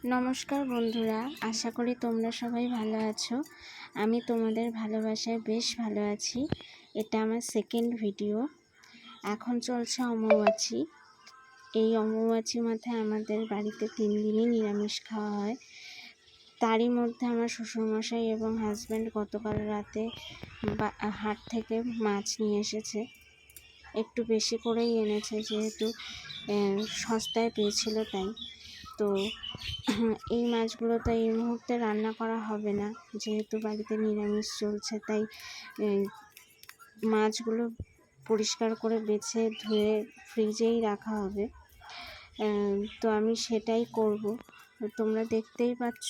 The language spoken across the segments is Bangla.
নমস্কার বন্ধুরা, আশা করি তোমরা সবাই ভালো আছো। আমি তোমাদের ভালোবাসায় বেশ ভালো আছি। এটা আমার সেকেন্ড ভিডিও। এখন চলছে অমাবস্যা। এই অমাবস্যার মাথায় আমাদের বাড়িতে 3 দিনই নিরামিষ খাওয়া হয়। তারই মধ্যে আমার শ্বশুরমশাই এবং হাজব্যান্ড গতকাল রাতে হাট থেকে মাছ নিয়ে এসেছে। একটু বেশি করেই এনেছে, যেহেতু সস্তায় পেয়েছিল তাই। তো এই মাছগুলো তো এই মুহূর্তে রান্না করা হবে না, যেহেতু বাড়িতে নিরামিষ চলছে, তাই মাছগুলো পরিষ্কার করে বেছে ধুয়ে ফ্রিজেই রাখা হবে। তো আমি সেটাই করব। তোমরা দেখতেই পাচ্ছ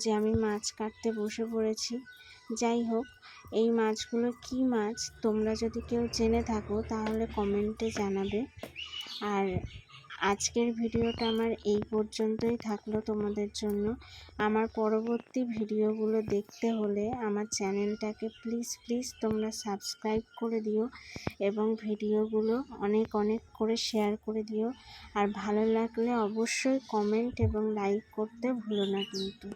যে আমি মাছ কাটতে বসে পড়েছি। যাই হোক, এই মাছগুলো কি মাছ তোমরা যদি কেউ জেনে থাকো তাহলে কমেন্টে জানাবে। আর আজকের ভিডিওটা আমার এই পর্যন্তই থাকলো তোমাদের জন্য। আমার পরবর্তী ভিডিওগুলো দেখতে হলে আমার চ্যানেলটাকে প্লিজ তোমরা সাবস্ক্রাইব করে দিও এবং ভিডিওগুলো অনেক করে শেয়ার করে দিও। আর ভালো লাগলে অবশ্যই কমেন্ট এবং লাইক করতে ভুলো না কিন্তু।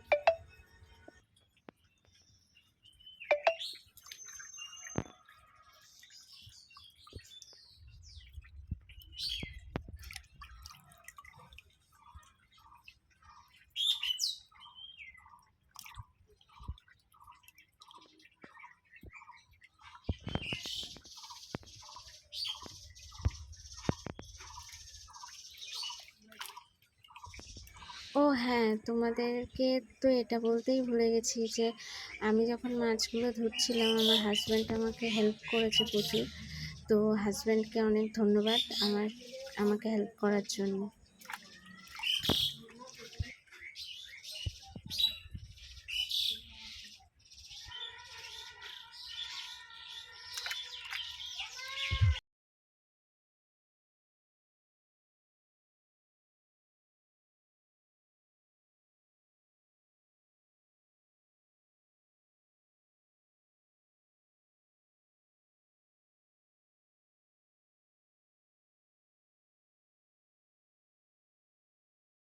ও হ্যাঁ, তোমাদেরকে তো এটা বলতেই ভুলে গেছি যে আমি যখন মাছগুলো ধরছিলাম আমার হাজব্যান্ড আমাকে হেল্প করেছে প্রচুর। তো হাজব্যান্ডকে অনেক ধন্যবাদ আমাকে হেল্প করার জন্য।